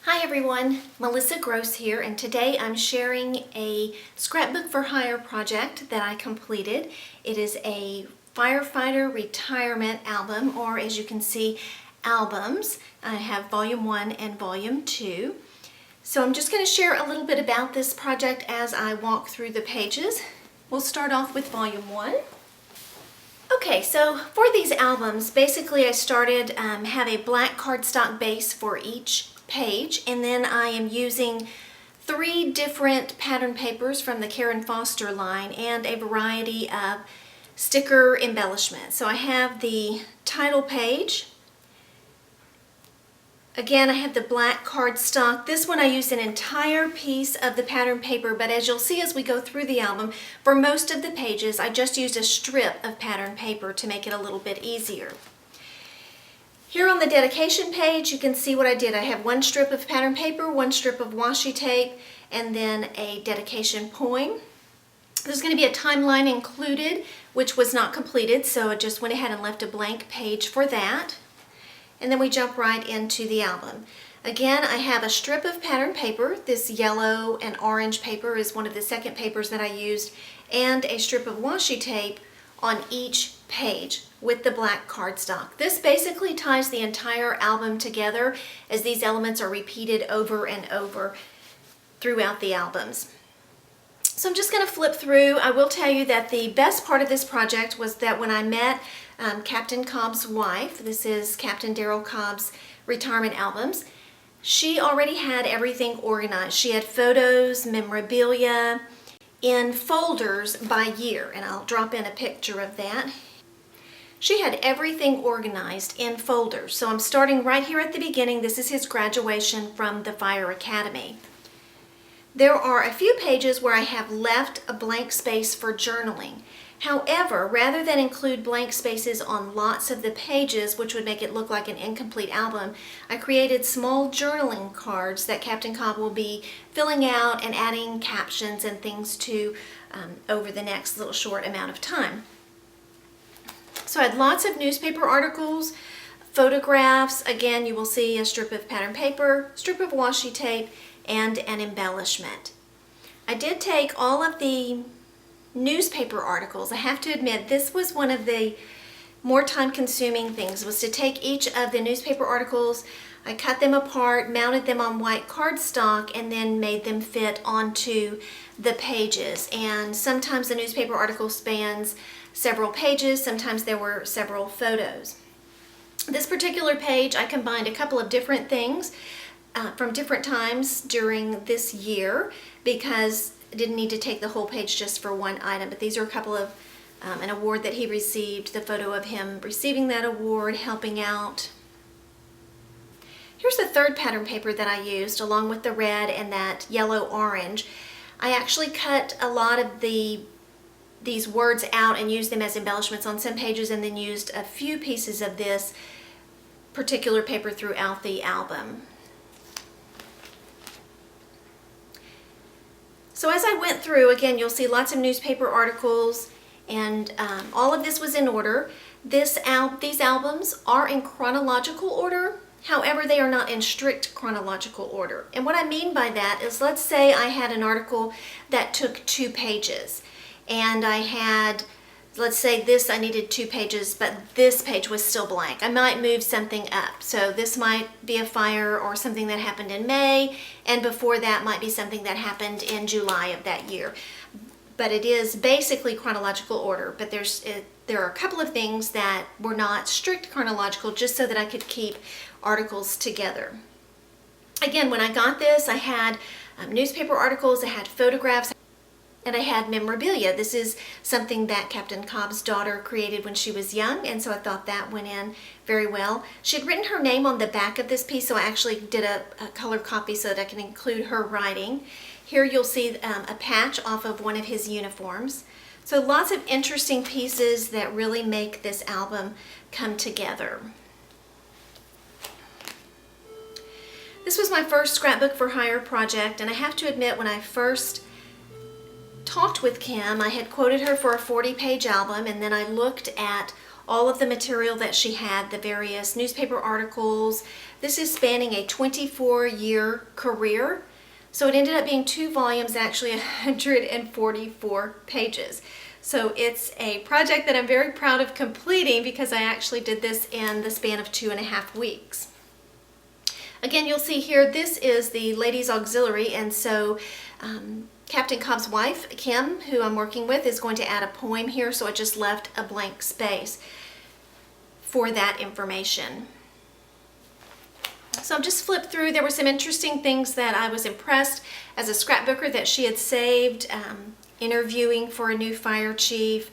Hi everyone, Melissa Gross here, and today I'm sharing a Scrapbook-for-Hire project that I completed. It is a Firefighter retirement album, or as you can see, albums. I have Volume 1 and Volume 2. So I'm just going to share a little bit about this project as I walk through the pages. We'll start off with Volume 1. Okay, so for these albums, basically I started, have a black cardstock base for each page, and then I am using 3 different pattern papers from the Karen Foster line and a variety of sticker embellishments. So I have the title page. Again, I have the black cardstock. This one I used an entire piece of the pattern paper, but as you'll see as we go through the album, for most of the pages I just used a strip of pattern paper to make it a little bit easier. Here on the dedication page, you can see what I did. I have 1 strip of pattern paper, 1 strip of washi tape, and then a dedication poem. There's going to be a timeline included, which was not completed, so I just went ahead and left a blank page for that. And then we jump right into the album. Again, I have a strip of pattern paper. This yellow and orange paper is one of the second papers that I used, and a strip of washi tape on each page with the black cardstock. This basically ties the entire album together, as these elements are repeated over and over throughout the albums. So I'm just going to flip through. I will tell you that the best part of this project was that when I met Captain Cobb's wife, this is Captain Daryl Cobb's retirement albums, she already had everything organized. She had photos, memorabilia, in folders by year, and I'll drop in a picture of that. She had everything organized in folders. So I'm starting right here at the beginning. This is his graduation from the Fire Academy. There are a few pages where I have left a blank space for journaling. However, rather than include blank spaces on lots of the pages, which would make it look like an incomplete album, I created small journaling cards that Captain Cobb will be filling out and adding captions and things to over the next little short amount of time. So I had lots of newspaper articles, photographs. Again, you will see a strip of pattern paper, strip of washi tape, and an embellishment. I did take all of the newspaper articles. I have to admit, this was one of the more time-consuming things, was to take each of the newspaper articles, I cut them apart, mounted them on white cardstock, and then made them fit onto the pages. And sometimes the newspaper article spans several pages, sometimes there were several photos. This particular page, I combined a couple of different things from different times during this year, because I didn't need to take the whole page just for one item, but these are a couple of an award that he received, the photo of him receiving that award, helping out. Here's the third pattern paper that I used, along with the red and that yellow-orange. I actually cut a lot of these words out and used them as embellishments on some pages, and then used a few pieces of this particular paper throughout the album. So as I went through, again, you'll see lots of newspaper articles, and all of this was in order. These albums are in chronological order. However, they are not in strict chronological order. And what I mean by that is, let's say I had an article that took 2 pages, and I had, let's say this, I needed 2 pages, but this page was still blank. I might move something up. So this might be a fire or something that happened in May, and before that might be something that happened in July of that year. But it is basically chronological order, but there are a couple of things that were not strict chronological, just so that I could keep articles together. Again, when I got this, I had newspaper articles, I had photographs, and I had memorabilia. This is something that Captain Cobb's daughter created when she was young, and so I thought that went in very well. She had written her name on the back of this piece, so I actually did a color copy so that I can include her writing. Here you'll see a patch off of one of his uniforms. So lots of interesting pieces that really make this album come together. This was my first Scrapbook-for-Hire project, and I have to admit, when I first talked with Kim, I had quoted her for a 40-page album, and then I looked at all of the material that she had, the various newspaper articles. This is spanning a 24-year career. So it ended up being 2 volumes, actually 144 pages. So it's a project that I'm very proud of completing because I actually did this in the span of 2.5 weeks. Again, you'll see here, this is the ladies' auxiliary, and so Captain Cobb's wife, Kim, who I'm working with, is going to add a poem here, so I just left a blank space for that information. So I've just flipped through. There were some interesting things that I was impressed as a scrapbooker that she had saved, interviewing for a new fire chief,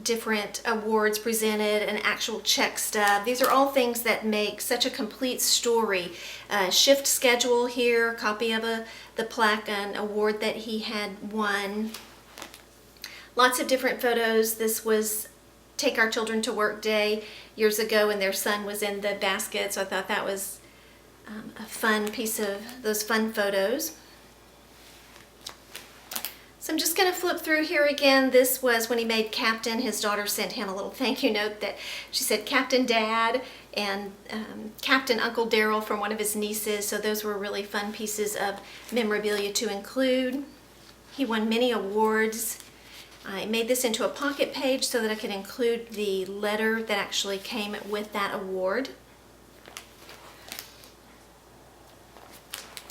different awards presented, an actual check stub. These are all things that make such a complete story. Shift schedule here, copy of the plaque, an award that he had won. Lots of different photos. This was Take Our Children to Work Day years ago, and their son was in the basket, so I thought that was a fun piece of those fun photos. So I'm just going to flip through here again. This was when he made captain. His daughter sent him a little thank you note that she said Captain Dad and Captain Uncle Daryl from one of his nieces. So those were really fun pieces of memorabilia to include. He won many awards. I made this into a pocket page so that I could include the letter that actually came with that award.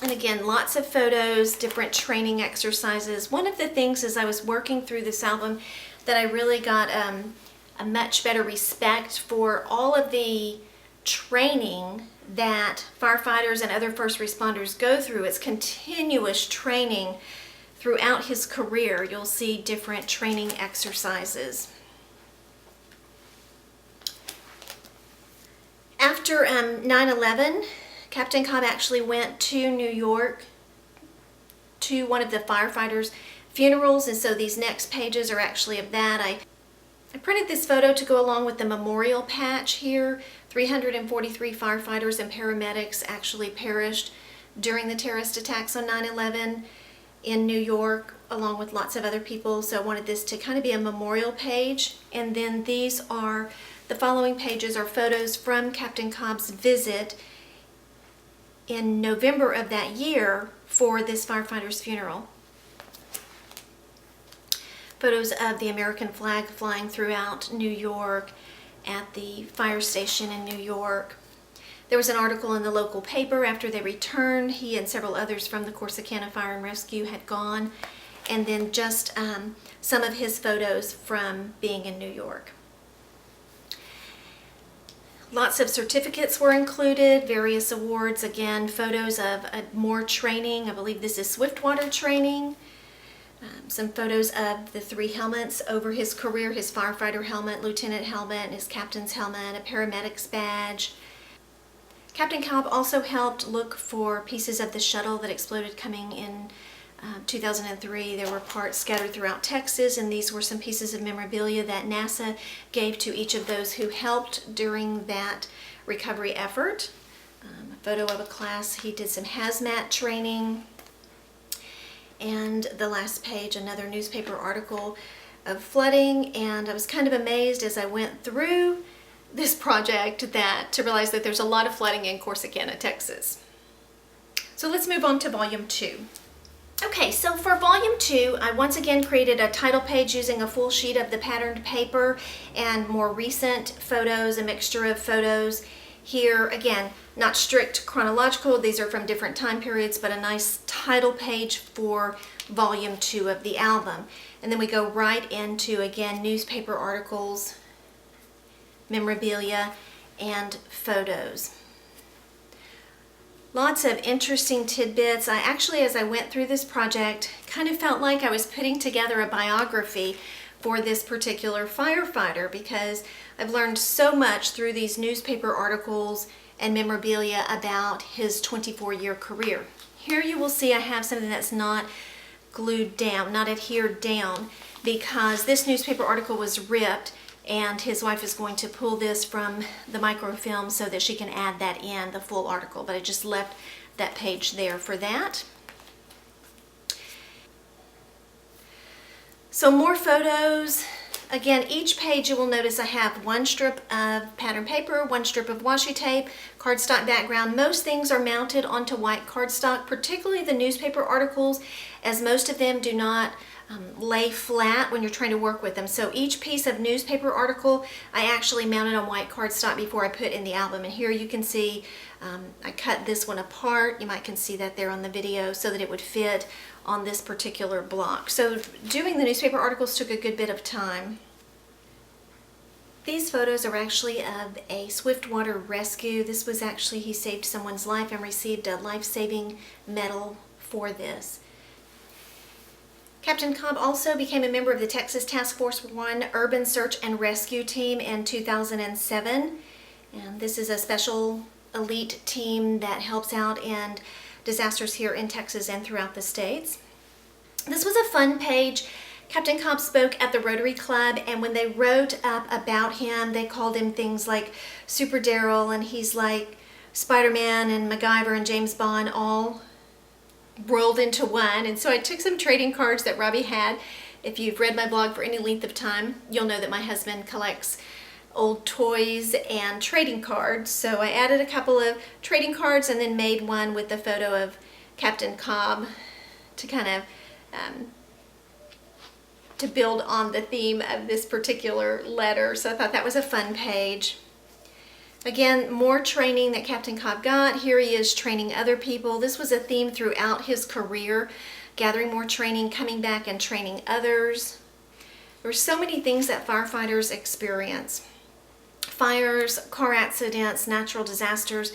And again, lots of photos, different training exercises. One of the things as I was working through this album that I really got a much better respect for all of the training that firefighters and other first responders go through. It's continuous training throughout his career. You'll see different training exercises. After 9/11, Captain Cobb actually went to New York to one of the firefighters' funerals, and so these next pages are actually of that. I printed this photo to go along with the memorial patch here. 343 firefighters and paramedics actually perished during the terrorist attacks on 9/11 in New York, along with lots of other people, so I wanted this to kind of be a memorial page. And then these are, the following pages are photos from Captain Cobb's visit in November of that year for this firefighter's funeral. Photos of the American flag flying throughout New York, at the fire station in New York. There was an article in the local paper after they returned. He and several others from the Corsicana Fire and Rescue had gone. And then just some of his photos from being in New York. Lots of certificates were included, various awards, again, photos of more training. I believe this is Swiftwater training. Some photos of the 3 helmets over his career, his firefighter helmet, lieutenant helmet, his captain's helmet, a paramedic's badge. Captain Cobb also helped look for pieces of the shuttle that exploded coming in 2003. There were parts scattered throughout Texas, and these were some pieces of memorabilia that NASA gave to each of those who helped during that recovery effort. A photo of a class. He did some hazmat training. And the last page, another newspaper article of flooding, and I was kind of amazed as I went through this project to realize that there's a lot of flooding in Corsicana, Texas. So let's move on to volume 2. Okay, so for volume 2, I once again created a title page using a full sheet of the patterned paper and more recent photos, a mixture of photos. Here, again, not strict chronological, these are from different time periods, but a nice title page for volume 2 of the album. And then we go right into, again, newspaper articles, memorabilia, and photos. Lots of interesting tidbits. I actually, as I went through this project, kind of felt like I was putting together a biography for this particular firefighter because I've learned so much through these newspaper articles and memorabilia about his 24-year career. Here you will see I have something that's not glued down, not adhered down, because this newspaper article was ripped and his wife is going to pull this from the microfilm so that she can add that in, the full article, but I just left that page there for that. So more photos, Again, each page you will notice I have one strip of pattern paper, one strip of washi tape, cardstock background. Most things are mounted onto white cardstock, particularly the newspaper articles, as most of them do not lay flat when you're trying to work with them. So each piece of newspaper article I actually mounted on white cardstock before I put in the album. And here you can see I cut this one apart. You might can see that there on the video so that it would fit on this particular block. So doing the newspaper articles took a good bit of time. These photos are actually of a swiftwater rescue. This was actually, he saved someone's life and received a life-saving medal for this. Captain Cobb also became a member of the Texas Task Force 1 Urban Search and Rescue Team in 2007. And this is a special elite team that helps out in disasters here in Texas and throughout the states. This was a fun page. Captain Cobb spoke at the Rotary Club, and when they wrote up about him, they called him things like Super Daryl, and he's like Spider-Man and MacGyver and James Bond all rolled into one. And so I took some trading cards that Robbie had. If you've read my blog for any length of time, you'll know that my husband collects old toys and trading cards. So I added a couple of trading cards and then made one with the photo of Captain Cobb to kind of to build on the theme of this particular letter. So I thought that was a fun page. Again, more training that Captain Cobb got. Here he is training other people. This was a theme throughout his career, gathering more training, coming back and training others. There were so many things that firefighters experience. Fires, car accidents, natural disasters.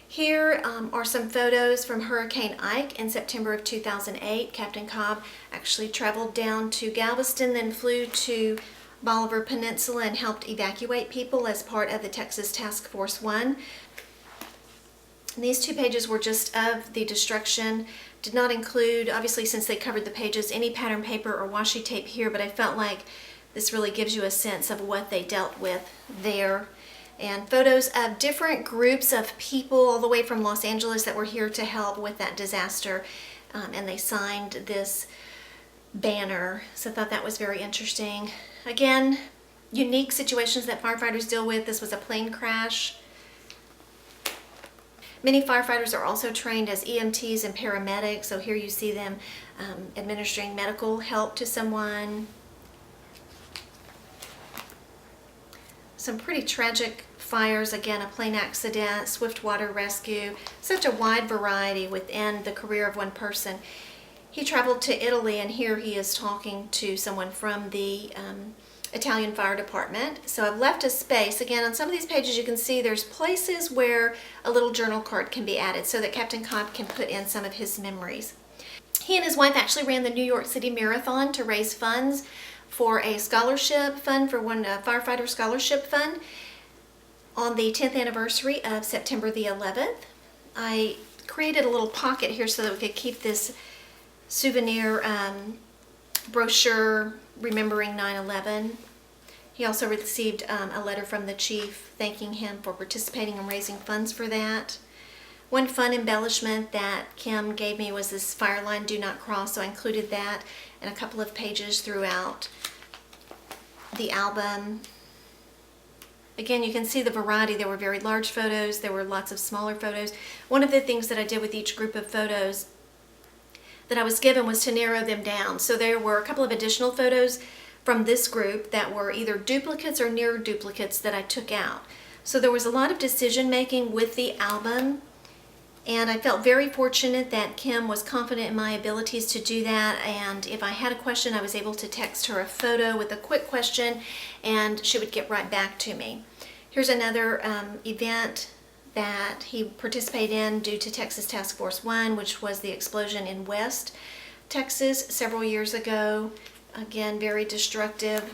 Here are some photos from Hurricane Ike in September of 2008. Captain Cobb actually traveled down to Galveston, then flew to Bolivar Peninsula and helped evacuate people as part of the Texas Task Force 1. And these two pages were just of the destruction. Did not include, obviously since they covered the pages, any pattern paper or washi tape here, but I felt like this really gives you a sense of what they dealt with there. And photos of different groups of people all the way from Los Angeles that were here to help with that disaster. And they signed this banner. So I thought that was very interesting. Again, unique situations that firefighters deal with. This was a plane crash. Many firefighters are also trained as EMTs and paramedics. So here you see them administering medical help to someone. Some pretty tragic fires, again, a plane accident, swiftwater rescue, such a wide variety within the career of one person. He traveled to Italy, and here he is talking to someone from the Italian Fire Department. So I've left a space. Again, on some of these pages you can see there's places where a little journal card can be added so that Captain Cobb can put in some of his memories. He and his wife actually ran the New York City Marathon to raise funds for a scholarship fund, for one firefighter scholarship fund on the 10th anniversary of September the 11th. I created a little pocket here so that we could keep this souvenir brochure remembering 9/11. He also received a letter from the chief thanking him for participating in raising funds for that. One fun embellishment that Kim gave me was this fire line do not cross, so I included that in a couple of pages throughout the album. Again, you can see the variety. There were very large photos, there were lots of smaller photos. One of the things that I did with each group of photos that I was given was to narrow them down. So there were a couple of additional photos from this group that were either duplicates or near duplicates that I took out. So there was a lot of decision making with the album, and I felt very fortunate that Kim was confident in my abilities to do that, and if I had a question I was able to text her a photo with a quick question and she would get right back to me. Here's another event that he participated in due to Texas Task Force 1, which was the explosion in West Texas several years ago. Again, very destructive.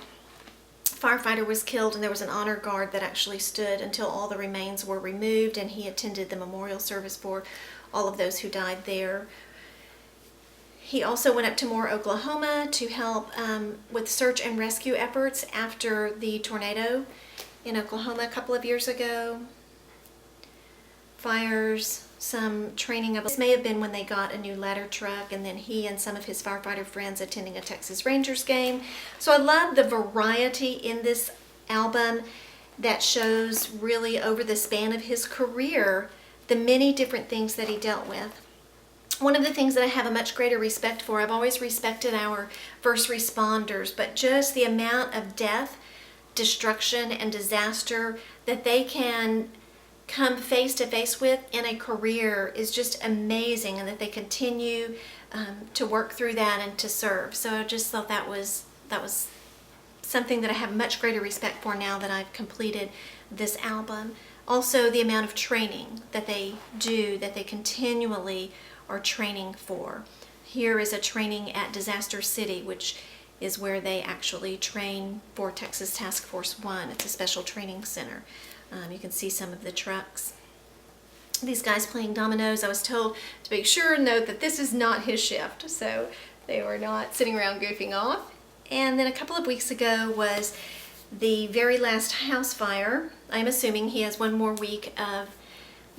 Firefighter was killed, and there was an honor guard that actually stood until all the remains were removed, and he attended the memorial service for all of those who died there. He also went up to Moore, Oklahoma to help with search and rescue efforts after the tornado in Oklahoma a couple of years ago. fires, some training of, this may have been when they got a new ladder truck, and then he and some of his firefighter friends attending a Texas Rangers game. So I love the variety in this album that shows really over the span of his career the many different things that he dealt with. One of the things that I have a much greater respect for, I've always respected our first responders, but just the amount of death, destruction, and disaster that they can come face to face with in a career is just amazing, and that they continue to work through that and to serve. So I just thought that was something that I have much greater respect for now that I've completed this album. Also, the amount of training that they do, that they continually are training for. Here is a training at Disaster City, which is where they actually train for Texas Task Force 1. It's a special training center. You can see some of the trucks. These guys playing dominoes, I was told to make sure and note that this is not his shift, so they were not sitting around goofing off. And then a couple of weeks ago was the very last house fire. I'm assuming he has one more week of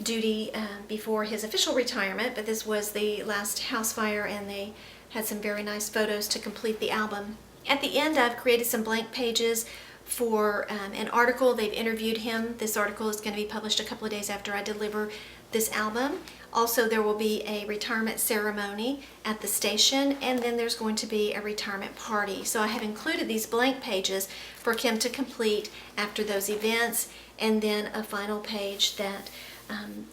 duty before his official retirement, but this was the last house fire, and they had some very nice photos to complete the album. At the end, I've created some blank pages for an article. They've interviewed him. This article is going to be published a couple of days after I deliver this album. Also, there will be a retirement ceremony at the station, and then there's going to be a retirement party. So I have included these blank pages for Kim to complete after those events, and then a final page that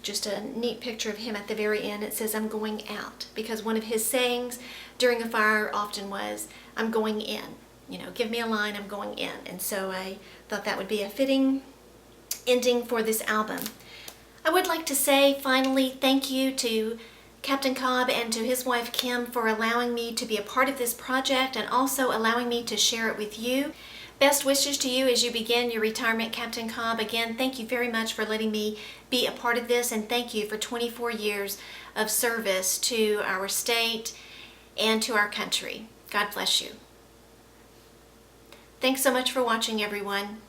just a neat picture of him at the very end. It says, "I'm going out," because one of his sayings during a fire often was, "I'm going in." You know, give me a line, I'm going in. And so I thought that would be a fitting ending for this album. I would like to say finally thank you to Captain Cobb and to his wife Kim for allowing me to be a part of this project and also allowing me to share it with you. Best wishes to you as you begin your retirement, Captain Cobb. Again, thank you very much for letting me be a part of this, and thank you for 24 years of service to our state and to our country. God bless you. Thanks so much for watching, everyone.